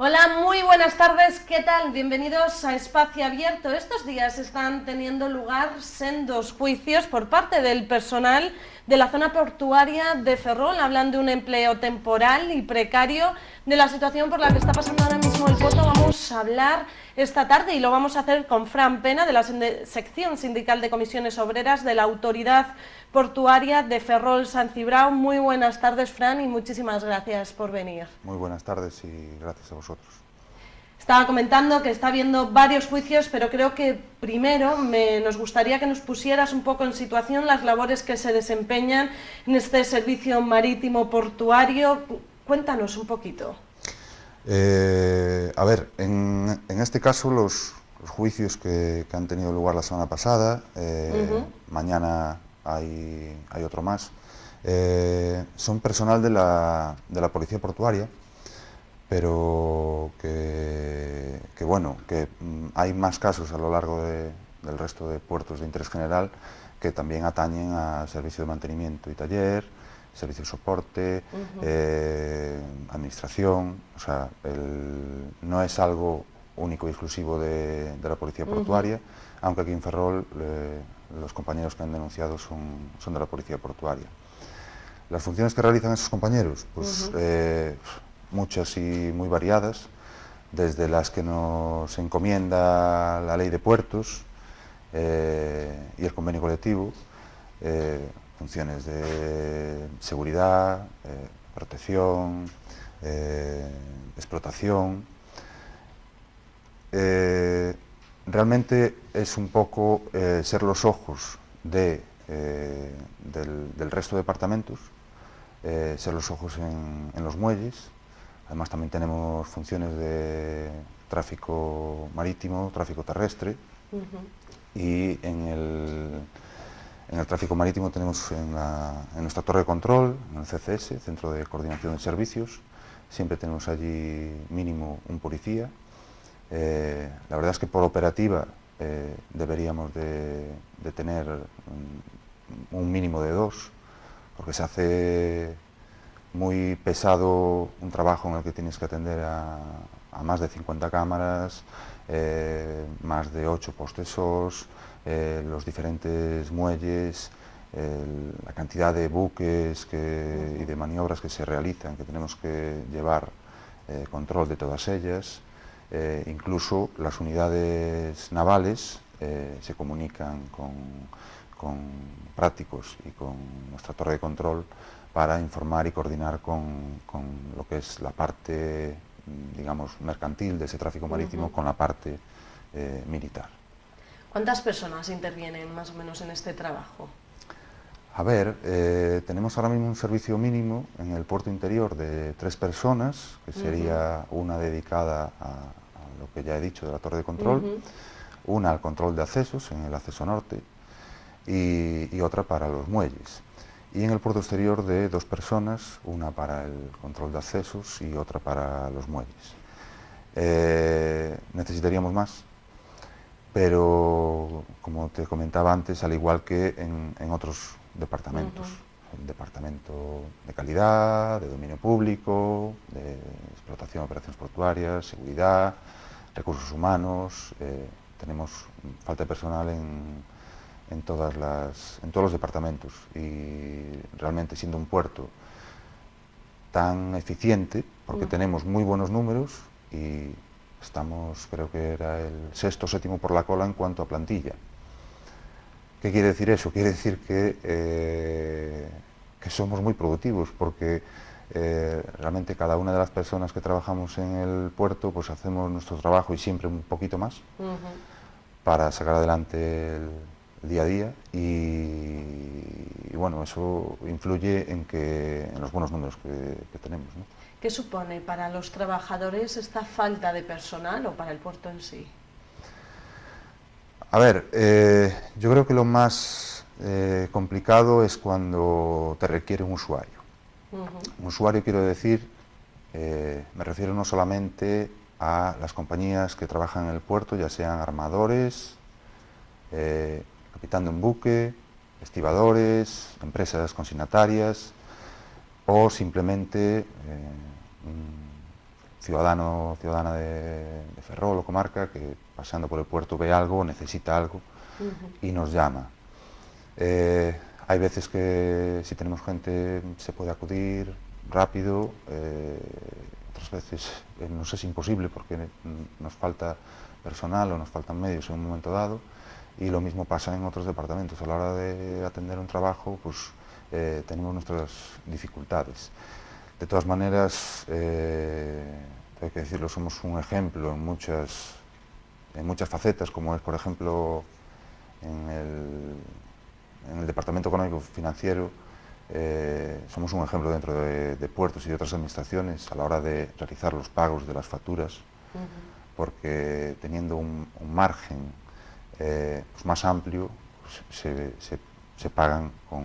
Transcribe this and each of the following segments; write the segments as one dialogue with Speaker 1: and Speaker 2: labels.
Speaker 1: Hola, muy buenas tardes, ¿qué tal? Bienvenidos a Espacio Abierto. Estos días están teniendo lugar sendos juicios por parte del personal de la zona portuaria de Ferrol. Hablan de un empleo temporal y precario, de la situación por la que está pasando ahora mismo el puerto. Vamos a hablar esta tarde y lo vamos a hacer con Fran Pena, de la sección sindical de comisiones obreras de la Autoridad Portuaria de Ferrol San Cibrao. Muy buenas tardes, Fran, y muchísimas gracias por venir.
Speaker 2: Muy buenas tardes y gracias a vosotros.
Speaker 1: Estaba comentando que está habiendo varios juicios, pero creo que primero nos gustaría que nos pusieras un poco en situación las labores que se desempeñan en este servicio marítimo portuario. Cuéntanos un poquito.
Speaker 2: A ver, en este caso los juicios que han tenido lugar la semana pasada, mañana hay otro más, son personal de la Policía Portuaria, pero que hay más casos a lo largo del resto de puertos de interés general que también atañen a servicio de mantenimiento y taller, servicio de soporte, administración. O sea, no es algo único y exclusivo de la Policía Portuaria, aunque aquí en Ferrol los compañeros que han denunciado son de la Policía Portuaria. Las funciones que realizan esos compañeros, pues muchas y muy variadas, desde las que nos encomienda la Ley de Puertos y el convenio colectivo, funciones de seguridad, protección, explotación. Realmente es un poco ser los ojos del resto de departamentos, ser los ojos en los muelles. Además también tenemos funciones de tráfico marítimo, tráfico terrestre, y en el tráfico marítimo tenemos en nuestra torre de control, en el CCS, Centro de Coordinación de Servicios, siempre tenemos allí mínimo un policía. La verdad es que por operativa deberíamos de tener un mínimo de 2, porque se hace muy pesado un trabajo en el que tienes que atender a más de 50 cámaras, más de 8 postes SOS, los diferentes muelles, la cantidad de buques y de maniobras que se realizan, que tenemos que llevar control de todas ellas. Incluso las unidades navales se comunican con prácticos y con nuestra torre de control para informar y coordinar con lo que es la parte, digamos, mercantil de ese tráfico marítimo con la parte militar.
Speaker 1: ¿Cuántas personas intervienen más o menos en este trabajo?
Speaker 2: A ver, tenemos ahora mismo un servicio mínimo en el puerto interior de 3 personas, que sería una dedicada a lo que ya he dicho de la torre de control, una al control de accesos en el acceso norte y otra para los muelles. Y en el puerto exterior de 2 personas, una para el control de accesos y otra para los muelles. Necesitaríamos más, pero como te comentaba antes, al igual que en otros departamentos, el departamento de calidad, de dominio público, de explotación de operaciones portuarias, seguridad, recursos humanos, tenemos falta de personal en todos los departamentos, y realmente siendo un puerto tan eficiente, porque tenemos muy buenos números y estamos, creo que era el 6º o 7º por la cola en cuanto a plantilla. ¿Qué quiere decir eso? Quiere decir que somos muy productivos, porque realmente cada una de las personas que trabajamos en el puerto, pues hacemos nuestro trabajo y siempre un poquito más para sacar adelante el día a día, y bueno, eso influye en los buenos números que tenemos, ¿no?
Speaker 1: ¿Qué supone para los trabajadores esta falta de personal o para el puerto en sí?
Speaker 2: A ver, yo creo que lo más complicado es cuando te requiere un usuario. Un usuario, quiero decir, me refiero no solamente a las compañías que trabajan en el puerto, ya sean armadores, capitán de un buque, estibadores, empresas consignatarias o simplemente ciudadano o ciudadana de Ferrol o comarca que paseando por el puerto ve algo, necesita algo y nos llama. Hay veces que si tenemos gente se puede acudir rápido, otras veces nos es imposible porque nos falta personal o nos faltan medios en un momento dado, y lo mismo pasa en otros departamentos. A la hora de atender un trabajo, pues tenemos nuestras dificultades. De todas maneras, hay que decirlo, somos un ejemplo en muchas facetas, como es, por ejemplo, en el Departamento Económico Financiero. Somos un ejemplo dentro de puertos y de otras administraciones a la hora de realizar los pagos de las facturas, porque teniendo un margen pues más amplio, se pagan con...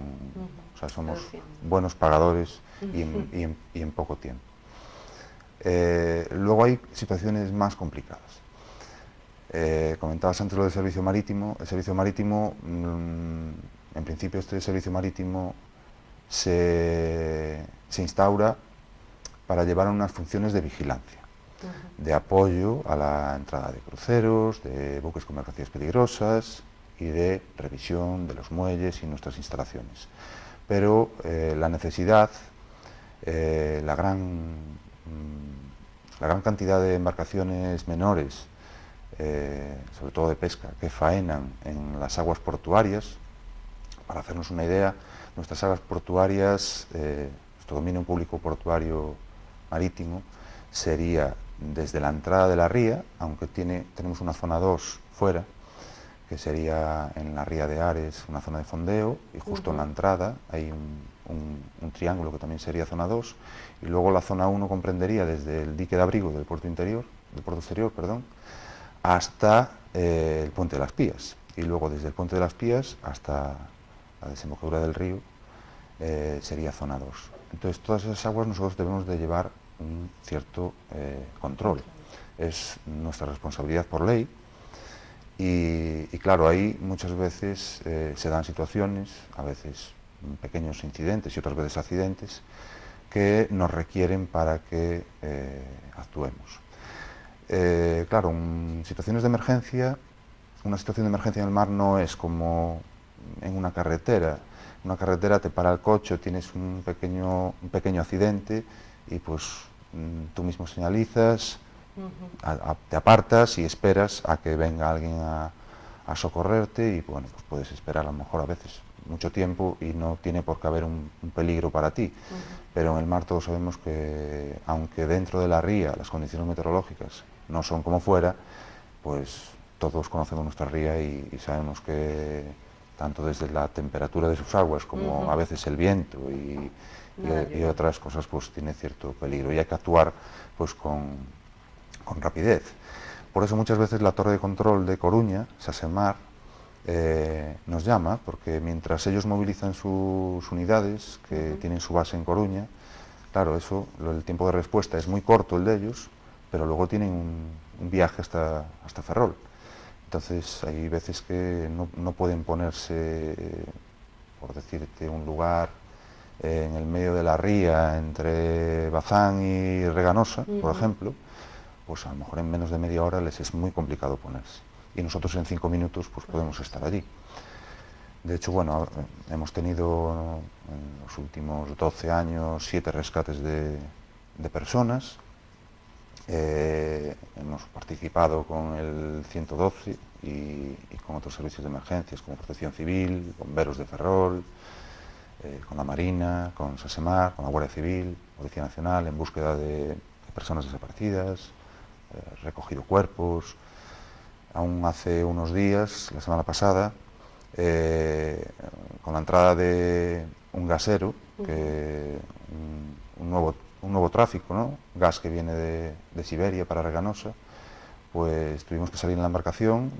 Speaker 2: O sea, somos buenos pagadores y en poco tiempo. Luego hay situaciones más complicadas. Comentabas antes lo del servicio marítimo. El servicio marítimo, en principio este servicio marítimo se instaura para llevar unas funciones de vigilancia, de apoyo a la entrada de cruceros, de buques con mercancías peligrosas y de revisión de los muelles y nuestras instalaciones. Pero la necesidad, la gran cantidad de embarcaciones menores, sobre todo de pesca, que faenan en las aguas portuarias. Para hacernos una idea, nuestras aguas portuarias, nuestro dominio público portuario marítimo, sería desde la entrada de la ría, aunque tenemos una zona 2 fuera, que sería en la ría de Ares, una zona de fondeo, y justo en la entrada hay un triángulo que también sería zona 2, y luego la zona 1 comprendería desde el dique de abrigo del puerto exterior, hasta el puente de las Pías, y luego desde el puente de las Pías hasta la desembocadura del río sería zona 2. Entonces todas esas aguas nosotros debemos de llevar un cierto control. Es nuestra responsabilidad por ley, y claro, ahí muchas veces se dan situaciones, a veces pequeños incidentes y otras veces accidentes, que nos requieren para que actuemos. Claro, situaciones de emergencia, una situación de emergencia en el mar no es como en una carretera. En una carretera te para el coche, tienes un pequeño accidente y pues tú mismo señalizas, te apartas y esperas a que venga alguien a socorrerte, y bueno, pues puedes esperar a lo mejor a veces mucho tiempo y no tiene por qué haber un peligro para ti. Pero en el mar todos sabemos que, aunque dentro de la ría las condiciones meteorológicas no son como fuera, pues todos conocemos nuestra ría y sabemos que tanto desde la temperatura de sus aguas como a veces el viento y otras cosas, pues tiene cierto peligro y hay que actuar pues con rapidez. Por eso muchas veces la torre de control de Coruña, Sasemar, nos llama, porque mientras ellos movilizan sus unidades, que tienen su base en Coruña, claro, el tiempo de respuesta es muy corto el de ellos, pero luego tienen un viaje hasta Ferrol. Entonces hay veces que no pueden ponerse, por decirte, un lugar en el medio de la ría entre Bazán y Reganosa, por ejemplo, pues a lo mejor en menos de media hora les es muy complicado ponerse. Y nosotros en 5 minutos pues podemos estar allí. De hecho, bueno, hemos tenido en los últimos 12 años 7 rescates de personas. Hemos participado con el 112 y con otros servicios de emergencias como Protección Civil, Bomberos de Ferrol, con la Marina, con Sasemar, con la Guardia Civil, Policía Nacional, en búsqueda de personas desaparecidas, recogido cuerpos. Aún hace unos días, la semana pasada, con la entrada de un gasero, un nuevo tráfico, ¿no? Gas que viene de Siberia para Reganosa, pues tuvimos que salir en la embarcación.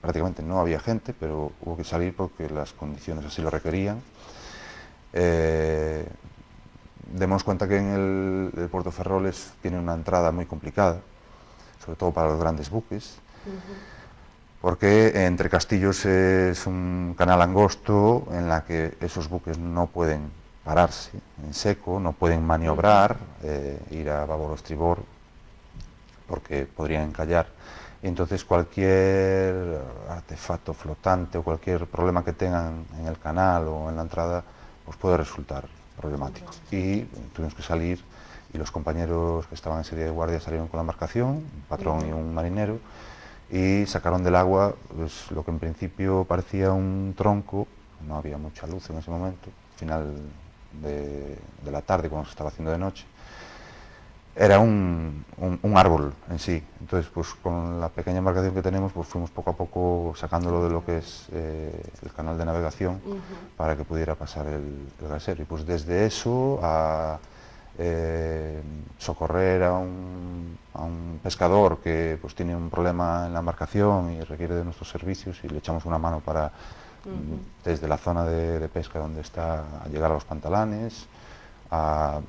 Speaker 2: Prácticamente no había gente, pero hubo que salir porque las condiciones así lo requerían. Demos cuenta que en el puerto Ferrol tiene una entrada muy complicada, sobre todo para los grandes buques, porque entre Castillos es un canal angosto en la que esos buques no pueden pararse en seco, no pueden maniobrar, ir a babor o estribor porque podrían encallar. Y entonces cualquier artefacto flotante o cualquier problema que tengan en el canal o en la entrada, pues puede resultar problemático. Y tuvimos que salir, y los compañeros que estaban en serie de guardia salieron con la embarcación, un patrón y un marinero, y sacaron del agua pues, lo que en principio parecía un tronco. No había mucha luz en ese momento, final de la tarde, cuando se estaba haciendo de noche. Era un árbol en sí. Entonces, pues con la pequeña embarcación que tenemos, pues fuimos poco a poco sacándolo de lo que es el canal de navegación para que pudiera pasar el gasero. Y pues desde eso a socorrer a un pescador que pues tiene un problema en la embarcación y requiere de nuestros servicios, y le echamos una mano para desde la zona de pesca donde está, a llegar a los pantalanes, a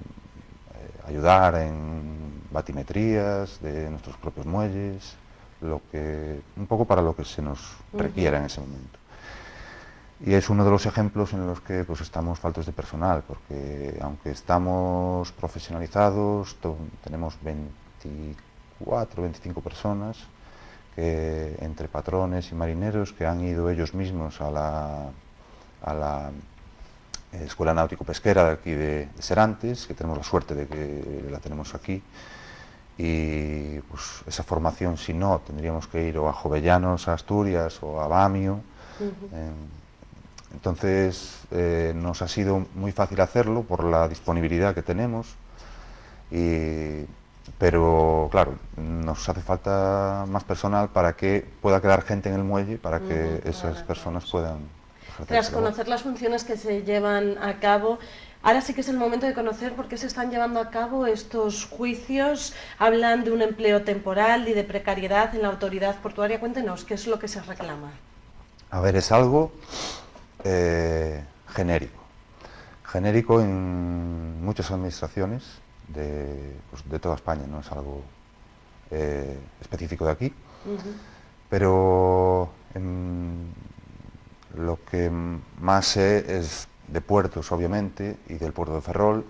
Speaker 2: ayudar en batimetrías de nuestros propios muelles, un poco para lo que se nos requiera en ese momento. Y es uno de los ejemplos en los que pues, estamos faltos de personal, porque aunque estamos profesionalizados, tenemos 24, 25 personas, que, entre patrones y marineros, que han ido ellos mismos a la Escuela Náutico-Pesquera de aquí de Serantes, que tenemos la suerte de que la tenemos aquí, y pues esa formación, si no, tendríamos que ir o a Jovellanos, a Asturias, o a Bamio. Entonces nos ha sido muy fácil hacerlo por la disponibilidad que tenemos, pero claro, nos hace falta más personal para que pueda quedar gente en el muelle, para que esas personas puedan ejercer.
Speaker 1: Tras conocer las funciones que se llevan a cabo, ahora sí que es el momento de conocer por qué se están llevando a cabo estos juicios. Hablan de un empleo temporal y de precariedad en la autoridad portuaria. Cuéntenos, ¿qué es lo que se reclama?
Speaker 2: A ver, es algo genérico en muchas administraciones de toda España, no es algo específico de aquí, pero lo que más sé es de puertos, obviamente, y del puerto de Ferrol.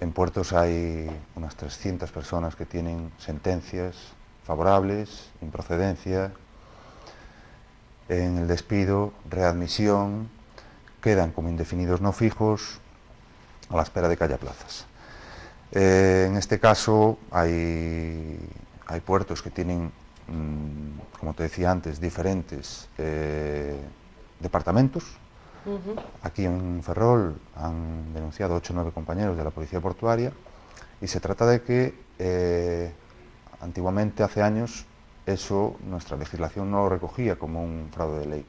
Speaker 2: En puertos hay unas 300 personas que tienen sentencias favorables, improcedencia. En el despido, readmisión, quedan como indefinidos no fijos a la espera de que haya plazas. En este caso hay puertos que tienen, como te decía antes, diferentes departamentos. Aquí en Ferrol han denunciado 8 o 9 compañeros de la Policía Portuaria, y se trata de que antiguamente, hace años, eso nuestra legislación no lo recogía como un fraude de ley.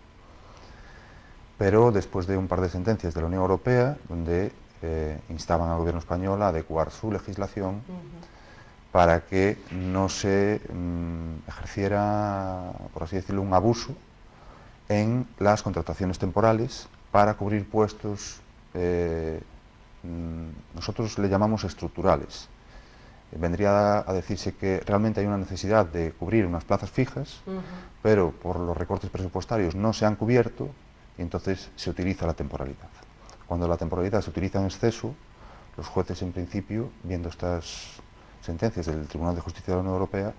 Speaker 2: Pero después de un par de sentencias de la Unión Europea, donde instaban al gobierno español a adecuar su legislación para que no se ejerciera, por así decirlo, un abuso en las contrataciones temporales para cubrir puestos, nosotros le llamamos estructurales. Vendría a decirse que realmente hay una necesidad de cubrir unas plazas fijas, pero por los recortes presupuestarios no se han cubierto, y entonces se utiliza la temporalidad. Cuando la temporalidad se utiliza en exceso, los jueces, en principio, viendo estas sentencias del Tribunal de Justicia de la Unión Europea,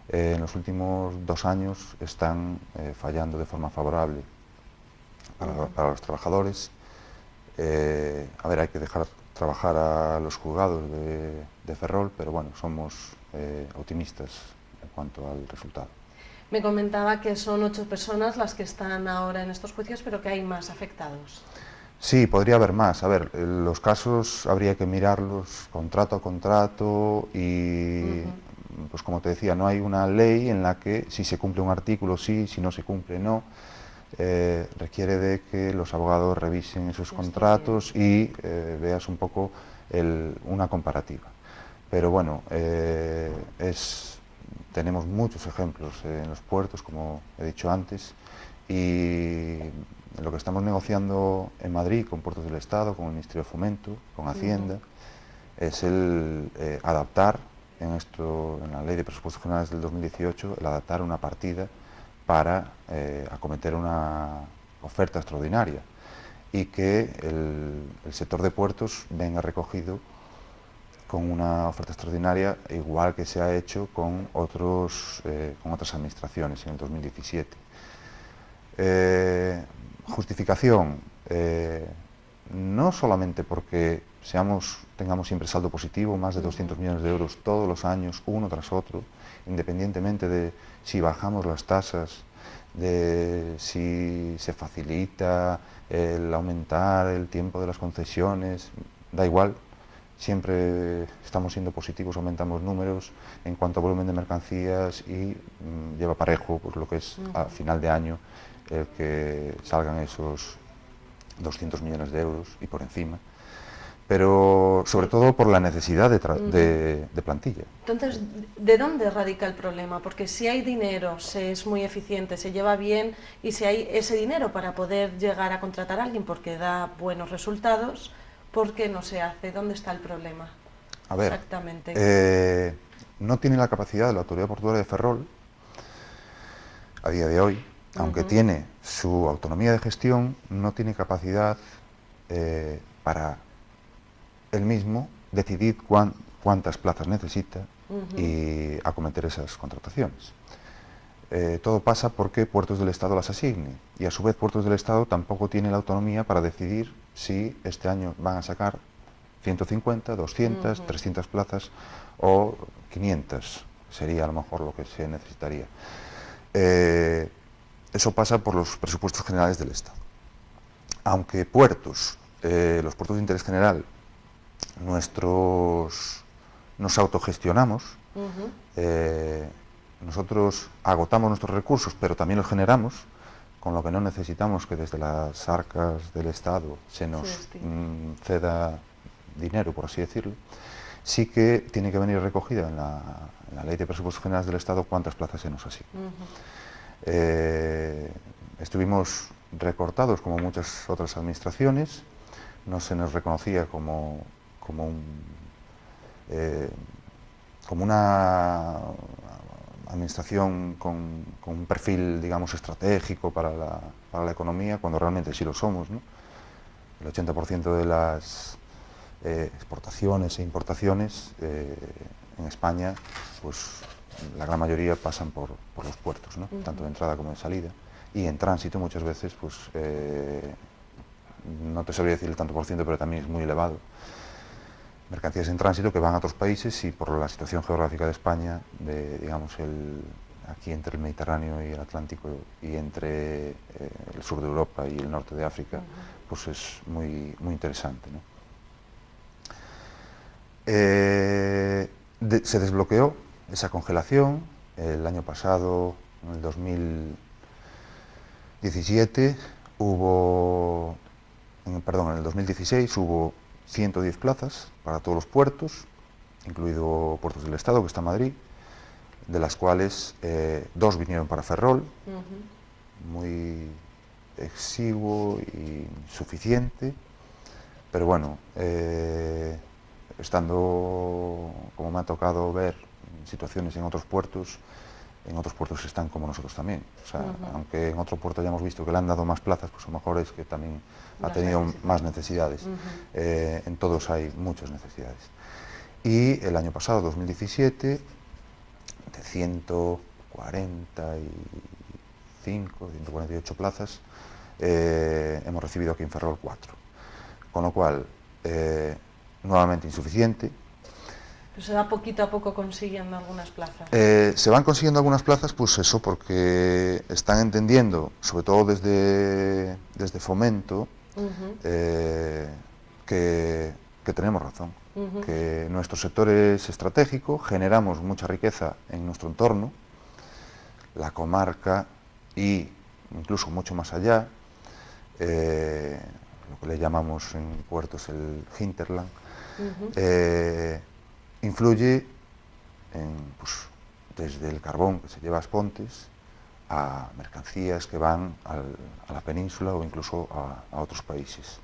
Speaker 2: en los últimos 2 años están fallando de forma favorable para los trabajadores. A ver, hay que dejar trabajar a los juzgados de Ferrol, pero bueno, somos optimistas en cuanto al resultado.
Speaker 1: Me comentaba que son 8 personas las que están ahora en estos juicios, pero que hay más afectados.
Speaker 2: Sí, podría haber más. A ver, los casos habría que mirarlos contrato a contrato y, pues como te decía, no hay una ley en la que si se cumple un artículo sí, si no se cumple no. Requiere de que los abogados revisen esos contratos y veas un poco una comparativa. Pero bueno, tenemos muchos ejemplos en los puertos, como he dicho antes, y lo que estamos negociando en Madrid con Puertos del Estado, con el Ministerio de Fomento, con Hacienda, es el adaptar en la Ley de Presupuestos Generales del 2018, el adaptar una partida para acometer una oferta extraordinaria, y que el sector de puertos venga recogido con una oferta extraordinaria, igual que se ha hecho con otras administraciones en el 2017. Justificación, no solamente porque tengamos siempre saldo positivo, más de 200 millones de euros todos los años, uno tras otro, independientemente de si bajamos las tasas, de si se facilita el aumentar el tiempo de las concesiones, da igual, siempre estamos siendo positivos, aumentamos números en cuanto a volumen de mercancías y lleva parejo pues, lo que es a final de año el que salgan esos 200 millones de euros y por encima, pero sobre todo por la necesidad de plantilla.
Speaker 1: Entonces, ¿de dónde radica el problema? Porque si hay dinero, se es muy eficiente, se lleva bien, y si hay ese dinero para poder llegar a contratar a alguien porque da buenos resultados, ¿por qué no se hace? ¿Dónde está el problema?
Speaker 2: A ver,
Speaker 1: exactamente.
Speaker 2: No tiene la capacidad de la Autoridad Portuaria de Ferrol, a día de hoy, aunque tiene su autonomía de gestión, no tiene capacidad para él mismo decidir cuántas plazas necesita y acometer esas contrataciones. Todo pasa porque Puertos del Estado las asigne, y a su vez Puertos del Estado tampoco tiene la autonomía para decidir si este año van a sacar 150, 200, 300 plazas o 500, sería a lo mejor lo que se necesitaría. Eso pasa por los presupuestos generales del Estado. Aunque puertos, los puertos de interés general, nos autogestionamos, nosotros agotamos nuestros recursos, pero también los generamos, con lo que no necesitamos que desde las arcas del Estado se nos ceda dinero, por así decirlo. Sí que tiene que venir recogida en la Ley de Presupuestos Generales del Estado cuántas plazas se nos asignan. Estuvimos recortados como muchas otras administraciones, no se nos reconocía como una administración con un perfil, digamos, estratégico para la economía, cuando realmente sí lo somos, ¿no? El 80% de las exportaciones e importaciones en España, pues la gran mayoría pasan por los puertos, ¿no? Tanto de entrada como de salida, y en tránsito muchas veces, pues no te sabría decir el tanto por ciento, pero también es muy elevado. Mercancías en tránsito que van a otros países, y por la situación geográfica de España, digamos aquí entre el Mediterráneo y el Atlántico, y entre el sur de Europa y el norte de África, pues es muy interesante, ¿no? Se desbloqueó esa congelación el año pasado, en el 2017, en el 2016 hubo 110 plazas para todos los puertos, incluido Puertos del Estado, que está en Madrid, de las cuales 2 vinieron para Ferrol, muy exiguo y suficiente, pero bueno, estando, como me ha tocado ver, situaciones en otros puertos están como nosotros también. O sea, aunque en otro puerto hayamos visto que le han dado más plazas, pues a lo mejor es que también ha tenido más necesidades. En todos hay muchas necesidades. Y el año pasado, 2017, de 145, 148 plazas, hemos recibido aquí en Ferrol 4. Con lo cual, nuevamente insuficiente.
Speaker 1: Pero se va poquito a poco consiguiendo algunas plazas.
Speaker 2: Se van consiguiendo algunas plazas, pues eso, porque están entendiendo, sobre todo desde Fomento, que tenemos razón, que nuestro sector es estratégico, generamos mucha riqueza en nuestro entorno, la comarca e incluso mucho más allá, lo que le llamamos en puertos el hinterland, influye desde el carbón que se lleva a Aspontes a mercancías que van a la península o incluso a otros países.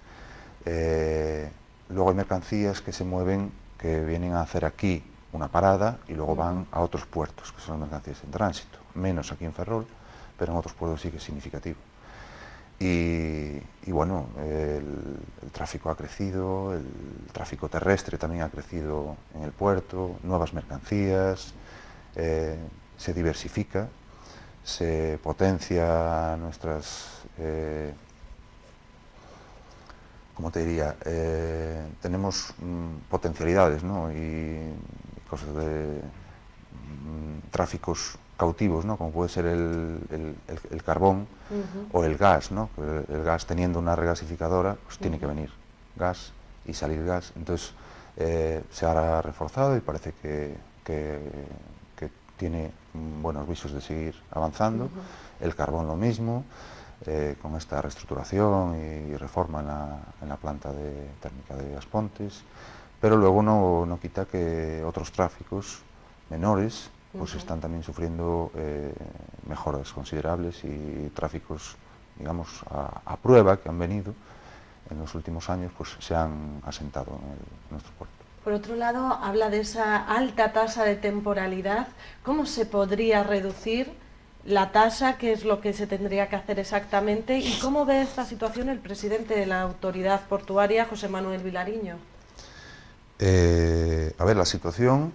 Speaker 2: Luego hay mercancías que se mueven, que vienen a hacer aquí una parada y luego van a otros puertos, que son mercancías en tránsito, menos aquí en Ferrol, pero en otros puertos sí que es significativo. Y bueno, el tráfico ha crecido, el tráfico terrestre también ha crecido en el puerto, nuevas mercancías, se diversifica, se potencia nuestras, ¿cómo te diría? Tenemos potencialidades, ¿no? Y cosas de tráficos cautivos, ¿no? Como puede ser el carbón o el gas, ¿no? El gas, teniendo una regasificadora, pues tiene que venir gas y salir gas. Entonces se ha reforzado y parece que tiene buenos visos de seguir avanzando. El carbón lo mismo, con esta reestructuración y reforma en la planta térmica de Aspontes, pero luego no quita que otros tráficos menores pues están también sufriendo mejoras considerables, y tráficos, digamos, a prueba, que han venido en los últimos años, pues se han asentado en nuestro puerto.
Speaker 1: Por otro lado, habla de esa alta tasa de temporalidad. ¿Cómo se podría reducir la tasa? ¿Qué es lo que se tendría que hacer exactamente? ¿Y cómo ve esta situación el presidente de la autoridad portuaria, José Manuel Vilariño?
Speaker 2: A ver, la situación,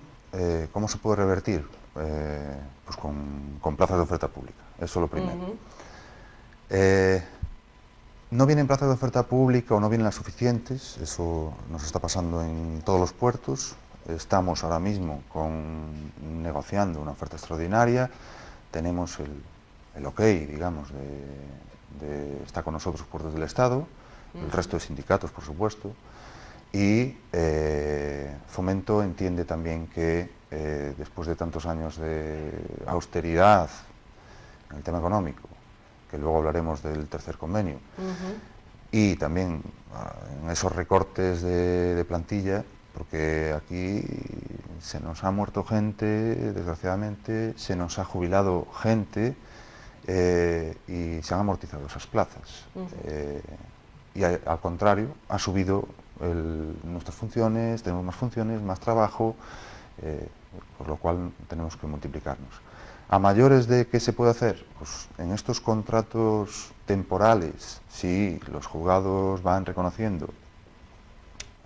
Speaker 2: ¿cómo se puede revertir? Pues con plazas de oferta pública, eso es lo primero. No vienen plazas de oferta pública, o no vienen las suficientes, eso nos está pasando en todos los puertos. Estamos ahora mismo negociando una oferta extraordinaria, tenemos el ok, digamos, está con nosotros Puertos del Estado, el resto de sindicatos, por supuesto, y Fomento entiende también que después de tantos años de austeridad en el tema económico, que luego hablaremos del tercer convenio, y también en esos recortes de plantilla, porque aquí se nos ha muerto gente, desgraciadamente, se nos ha jubilado gente, y se han amortizado esas plazas. Y al contrario, ha subido nuestras funciones, tenemos más funciones, más trabajo, por lo cual tenemos que multiplicarnos. ¿A mayores de qué se puede hacer? Pues en estos contratos temporales, si los juzgados van reconociendo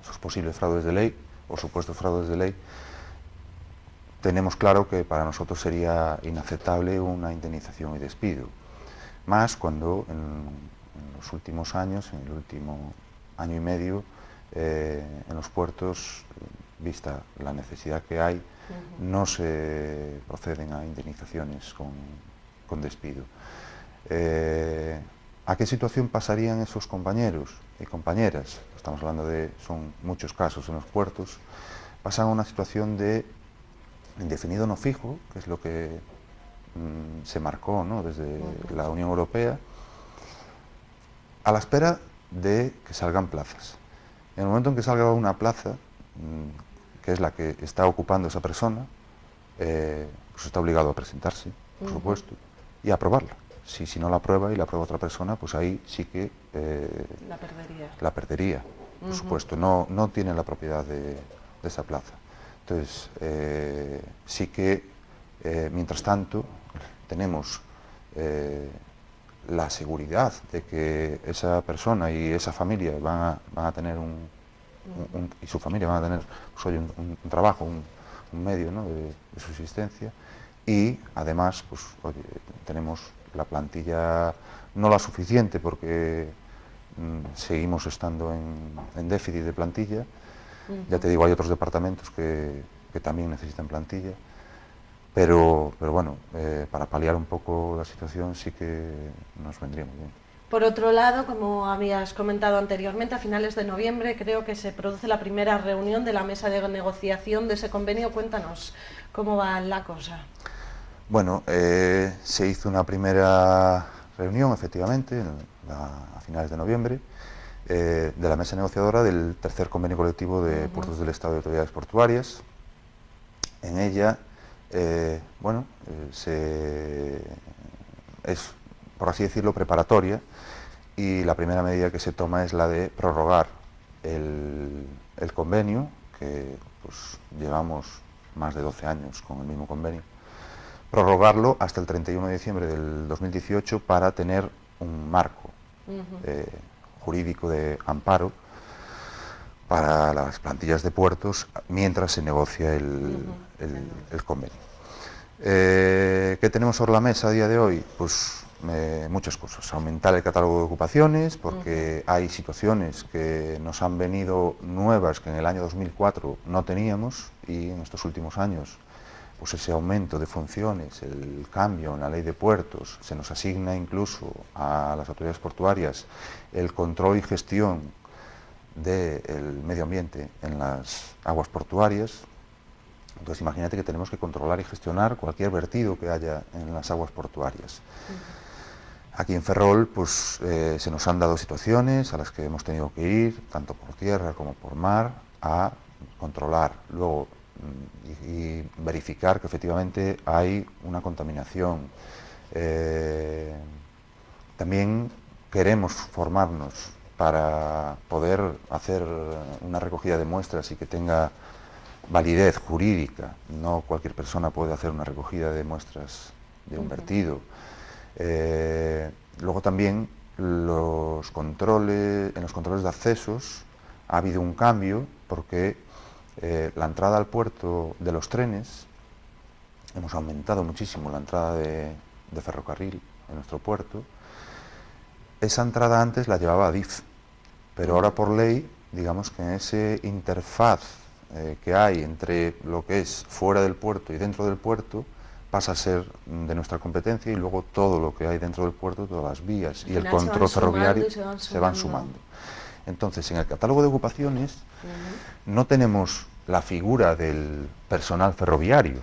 Speaker 2: esos posibles fraudes de ley o supuestos fraudes de ley, tenemos claro que para nosotros sería inaceptable una indemnización y despido. Más cuando en los últimos años, en el último año y medio, en los puertos, vista la necesidad que hay, no se proceden a indemnizaciones con despido. ¿A qué situación pasarían esos compañeros y compañeras? Estamos hablando son muchos casos en los puertos. Pasan a una situación de indefinido no fijo, que es lo que se marcó, ¿no?, desde la Unión Europea, a la espera de que salgan plazas. En el momento en que salga una plaza, que es la que está ocupando esa persona, pues está obligado a presentarse, por supuesto, y a aprobarla. Si no la aprueba y la aprueba otra persona, pues ahí sí que la perdería, por supuesto. No tiene la propiedad de esa plaza. Entonces, sí que, mientras tanto, tenemos la seguridad de que esa persona y esa familia van a tener y su familia van a tener, pues, oye, un trabajo, un medio, ¿no?, de subsistencia, y además, pues, oye, tenemos la plantilla, no la suficiente, porque seguimos estando en déficit de plantilla. Ya te digo, hay otros departamentos que también necesitan plantilla, pero bueno, para paliar un poco la situación sí que nos vendría muy bien.
Speaker 1: Por otro lado, como habías comentado anteriormente, a finales de noviembre creo que se produce la primera reunión de la mesa de negociación de ese convenio. Cuéntanos cómo va la cosa.
Speaker 2: Bueno, se hizo una primera reunión, efectivamente, a finales de noviembre, de la mesa negociadora del tercer convenio colectivo de Puertos del Estado y Autoridades Portuarias. En ella, es, por así decirlo, preparatoria, y la primera medida que se toma es la de prorrogar el convenio, que pues llevamos más de 12 años con el mismo convenio, prorrogarlo hasta el 31 de diciembre del 2018 para tener un marco jurídico de amparo para las plantillas de puertos mientras se negocia el convenio. ¿Qué tenemos sobre la mesa a día de hoy? Pues muchas cosas. Aumentar el catálogo de ocupaciones, porque hay situaciones que nos han venido nuevas que en el año 2004 no teníamos, y en estos últimos años pues ese aumento de funciones, el cambio en la ley de puertos, se nos asigna incluso a las autoridades portuarias el control y gestión del medio ambiente en las aguas portuarias. Entonces imagínate que tenemos que controlar y gestionar cualquier vertido que haya en las aguas portuarias. Aquí en Ferrol pues se nos han dado situaciones a las que hemos tenido que ir, tanto por tierra como por mar, a controlar luego y verificar que efectivamente hay una contaminación. También queremos formarnos para poder hacer una recogida de muestras y que tenga validez jurídica. No cualquier persona puede hacer una recogida de muestras de un vertido. Luego también en los controles de accesos ha habido un cambio, porque la entrada al puerto de los trenes, hemos aumentado muchísimo la entrada de ferrocarril en nuestro puerto. Esa entrada antes la llevaba Adif, pero ahora por ley, digamos que en ese interfaz que hay entre lo que es fuera del puerto y dentro del puerto, pasa a ser de nuestra competencia, y luego todo lo que hay dentro del puerto, todas las vías y el control ferroviario se van sumando. Entonces, en el catálogo de ocupaciones no tenemos la figura del personal ferroviario.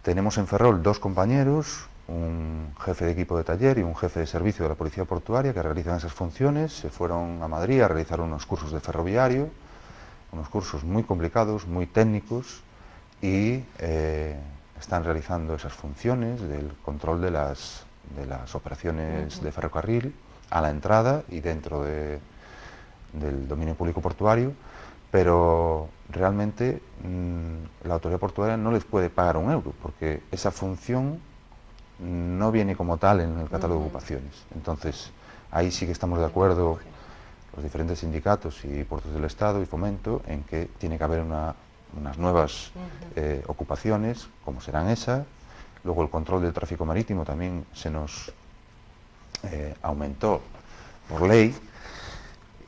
Speaker 2: Tenemos en Ferrol 2 compañeros, un jefe de equipo de taller y un jefe de servicio de la Policía Portuaria, que realizan esas funciones. Se fueron a Madrid a realizar unos cursos de ferroviario, unos cursos muy complicados, muy técnicos, y están realizando esas funciones del control de las operaciones de ferrocarril a la entrada y dentro del dominio público portuario, pero realmente la autoridad portuaria no les puede pagar un euro, porque esa función no viene como tal en el catálogo de ocupaciones. Entonces, ahí sí que estamos de acuerdo los diferentes sindicatos y puertos del Estado y Fomento en que tiene que haber unas nuevas ocupaciones, como serán esa. Luego el control del tráfico marítimo también se nos aumentó por ley,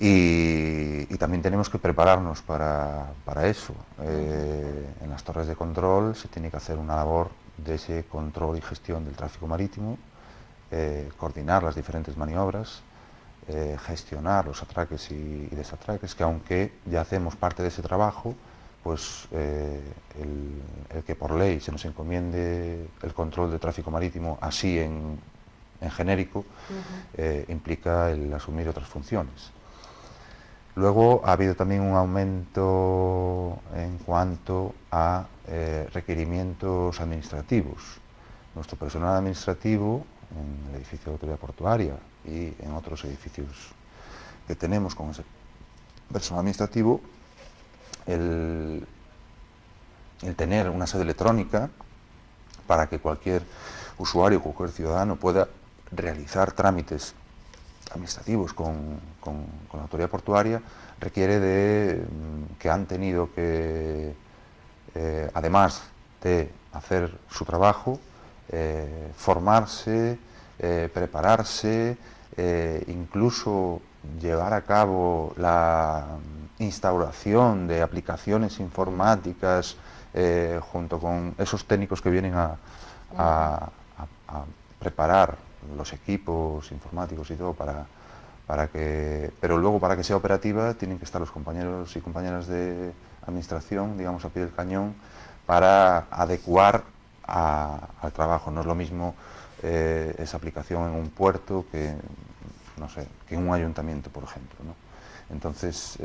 Speaker 2: y también tenemos que prepararnos para eso. En las torres de control se tiene que hacer una labor de ese control y gestión del tráfico marítimo, coordinar las diferentes maniobras, gestionar los atraques y desatraques, que aunque ya hacemos parte de ese trabajo, pues el que por ley se nos encomiende el control de tráfico marítimo así en genérico, implica el asumir otras funciones. Luego ha habido también un aumento en cuanto a requerimientos administrativos. Nuestro personal administrativo en el edificio de autoridad portuaria y en otros edificios que tenemos con ese personal administrativo, el tener una sede electrónica para que cualquier usuario, cualquier ciudadano pueda realizar trámites administrativos con la autoridad portuaria, requiere de que han tenido que, además de hacer su trabajo, formarse, prepararse, incluso llevar a cabo la instauración de aplicaciones informáticas junto con esos técnicos que vienen a preparar los equipos informáticos y todo pero luego para que sea operativa tienen que estar los compañeros y compañeras de administración, digamos, a pie del cañón, para adecuar al trabajo. No es lo mismo esa aplicación en un puerto que, no sé, que en un ayuntamiento, por ejemplo, ¿no? Entonces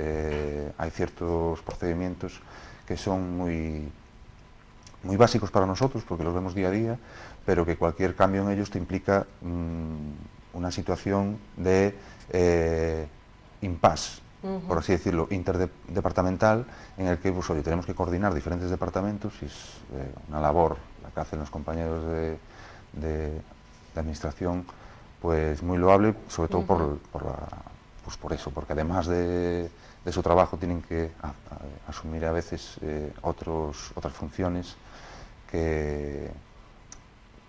Speaker 2: hay ciertos procedimientos que son muy básicos para nosotros, porque los vemos día a día, pero que cualquier cambio en ellos te implica una situación de impasse, por así decirlo, interdepartamental, en el que pues, oye, tenemos que coordinar diferentes departamentos, y es una labor la que hacen los compañeros de administración pues muy loable, sobre todo por eso, porque además de su trabajo tienen que asumir a veces otras funciones que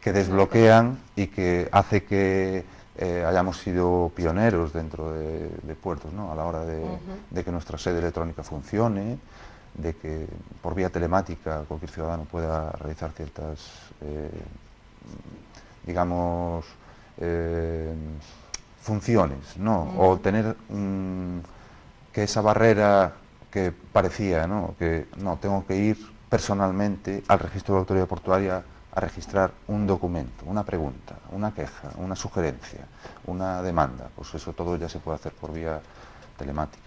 Speaker 2: desbloquean y que hace que hayamos sido pioneros dentro de puertos, ¿no? A la hora de que nuestra sede electrónica funcione, de que por vía telemática cualquier ciudadano pueda realizar ciertas, digamos, funciones, ¿no? O tener que esa barrera que parecía, ¿no? Que no, tengo que ir personalmente al registro de la autoridad portuaria a registrar un documento, una pregunta, una queja, una sugerencia, una demanda, pues eso todo ya se puede hacer por vía telemática.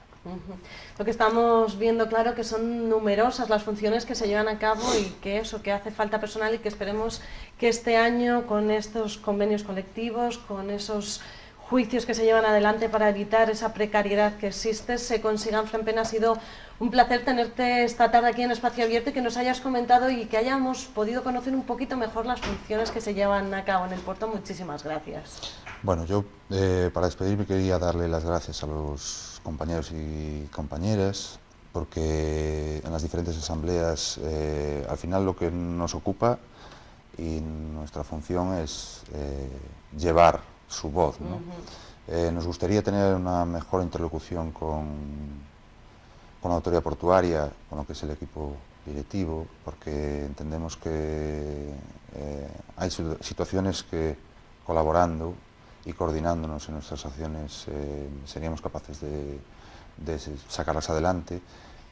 Speaker 1: Lo que estamos viendo claro que son numerosas las funciones que se llevan a cabo y que eso, que hace falta personal y que esperemos que este año con estos convenios colectivos, con esos juicios que se llevan adelante para evitar esa precariedad que existe, se consigan. Fran, ha sido un placer tenerte esta tarde aquí en Espacio Abierto y que nos hayas comentado y que hayamos podido conocer un poquito mejor las funciones que se llevan a cabo en el puerto. Muchísimas gracias.
Speaker 2: Bueno, yo para despedirme quería darle las gracias a los compañeros y compañeras, porque en las diferentes asambleas al final lo que nos ocupa y nuestra función es llevar su voz, ¿no? Nos gustaría tener una mejor interlocución con la autoridad portuaria, con lo que es el equipo directivo, porque entendemos que hay situaciones que colaborando y coordinándonos en nuestras acciones seríamos capaces de sacarlas adelante,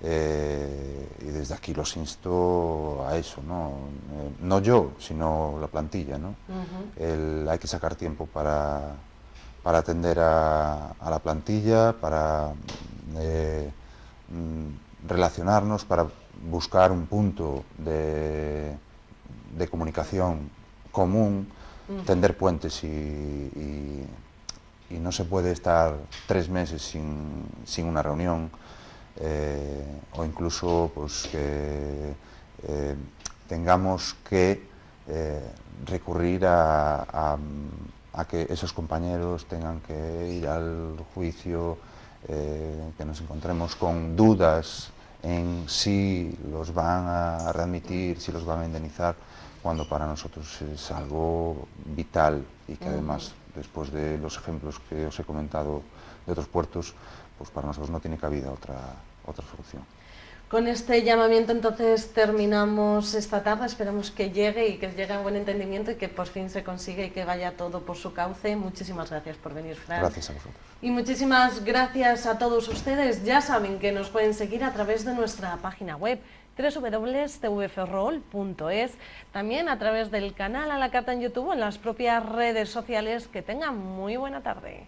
Speaker 2: y desde aquí los insto a eso, ¿no? No yo, sino la plantilla, ¿no? Hay que sacar tiempo para atender a la plantilla, para relacionarnos, para buscar un punto de comunicación común, tender puentes y no se puede estar 3 meses sin una reunión, o incluso pues que tengamos que recurrir a que esos compañeros tengan que ir al juicio, que nos encontremos con dudas en si los van a readmitir, si los van a indemnizar, cuando para nosotros es algo vital y que además, después de los ejemplos que os he comentado de otros puertos, pues para nosotros no tiene cabida otra solución.
Speaker 1: Con este llamamiento entonces terminamos esta tarde, esperamos que llegue a buen entendimiento y que por fin se consiga y que vaya todo por su cauce. Muchísimas gracias por venir, Fran.
Speaker 2: Gracias a vosotros.
Speaker 1: Y muchísimas gracias a todos ustedes. Ya saben que nos pueden seguir a través de nuestra página web www.tvferrol.es, también a través del canal a la carta en YouTube o en las propias redes sociales. Que tengan muy buena tarde.